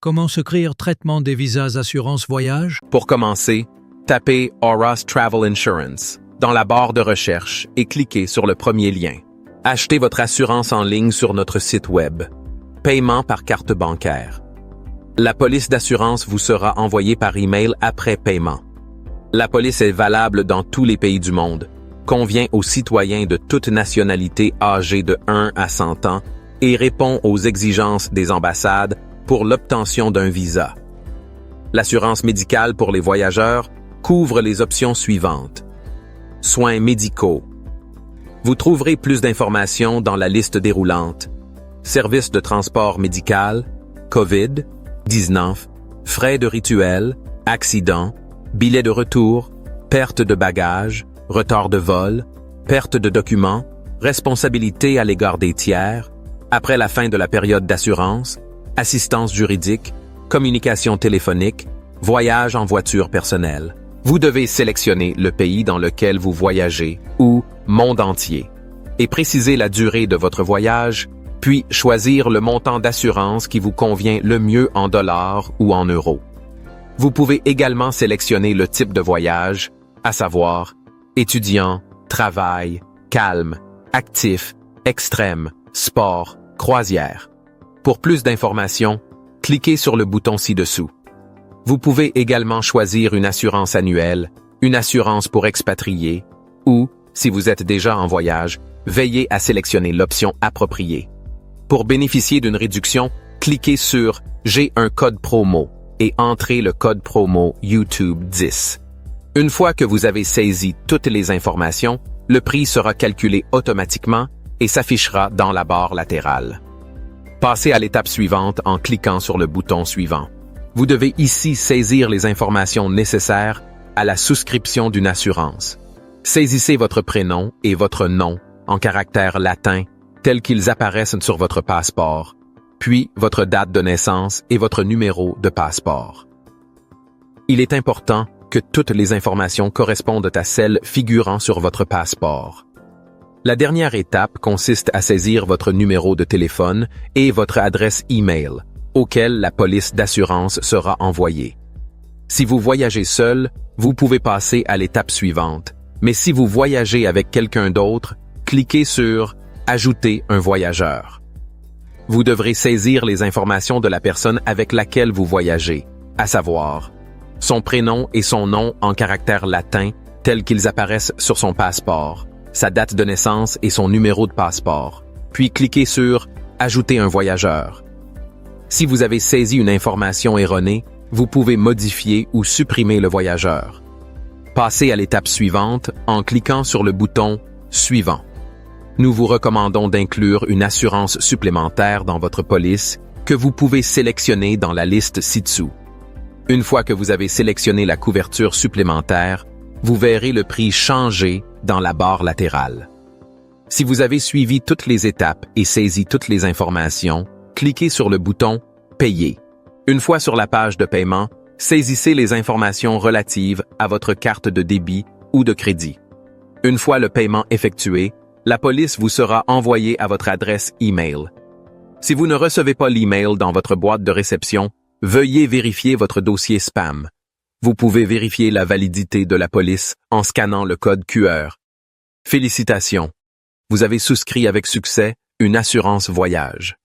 Comment s'écrire traitement des visas assurance voyage? Pour commencer, tapez Auras Travel Insurance dans la barre de recherche et cliquez sur le premier lien. Achetez votre assurance en ligne sur notre site web. Paiement par carte bancaire. La police d'assurance vous sera envoyée par email après paiement. La police est valable dans tous les pays du monde, convient aux citoyens de toute nationalité âgés de 1 à 100 ans et répond aux exigences des ambassades pour l'obtention d'un visa. L'assurance médicale pour les voyageurs couvre les options suivantes. Soins médicaux. Vous trouverez plus d'informations dans la liste déroulante. Services de transport médical, COVID-19, frais de rituel, accidents, billets de retour, perte de bagages, retard de vol, perte de documents, responsabilité à l'égard des tiers, après la fin de la période d'assurance, assistance juridique, communication téléphonique, voyage en voiture personnelle. Vous devez sélectionner le pays dans lequel vous voyagez ou monde entier et préciser la durée de votre voyage, puis choisir le montant d'assurance qui vous convient le mieux en dollars ou en euros. Vous pouvez également sélectionner le type de voyage, à savoir étudiant, travail, calme, actif, extrême, sport, croisière. Pour plus d'informations, cliquez sur le bouton ci-dessous. Vous pouvez également choisir une assurance annuelle, une assurance pour expatriés ou, si vous êtes déjà en voyage, veillez à sélectionner l'option appropriée. Pour bénéficier d'une réduction, cliquez sur « J'ai un code promo » et entrez le code promo YouTube 10. Une fois que vous avez saisi toutes les informations, le prix sera calculé automatiquement et s'affichera dans la barre latérale. Passez à l'étape suivante en cliquant sur le bouton suivant. Vous devez ici saisir les informations nécessaires à la souscription d'une assurance. Saisissez votre prénom et votre nom en caractères latins tels qu'ils apparaissent sur votre passeport, puis votre date de naissance et votre numéro de passeport. Il est important que toutes les informations correspondent à celles figurant sur votre passeport. La dernière étape consiste à saisir votre numéro de téléphone et votre adresse e-mail, auquel la police d'assurance sera envoyée. Si vous voyagez seul, vous pouvez passer à l'étape suivante, mais si vous voyagez avec quelqu'un d'autre, cliquez sur « Ajouter un voyageur ». Vous devrez saisir les informations de la personne avec laquelle vous voyagez, à savoir son prénom et son nom en caractères latins tels qu'ils apparaissent sur son passeport, sa date de naissance et son numéro de passeport, puis cliquez sur « Ajouter un voyageur ». Si vous avez saisi une information erronée, vous pouvez modifier ou supprimer le voyageur. Passez à l'étape suivante en cliquant sur le bouton « Suivant ». Nous vous recommandons d'inclure une assurance supplémentaire dans votre police que vous pouvez sélectionner dans la liste ci-dessous. Une fois que vous avez sélectionné la couverture supplémentaire, vous verrez le prix changer dans la barre latérale. Si vous avez suivi toutes les étapes et saisi toutes les informations, cliquez sur le bouton « Payer ». Une fois sur la page de paiement, saisissez les informations relatives à votre carte de débit ou de crédit. Une fois le paiement effectué, la police vous sera envoyée à votre adresse e-mail. Si vous ne recevez pas l'email dans votre boîte de réception, veuillez vérifier votre dossier spam. Vous pouvez vérifier la validité de la police en scannant le code QR. Félicitations! Vous avez souscrit avec succès une assurance voyage.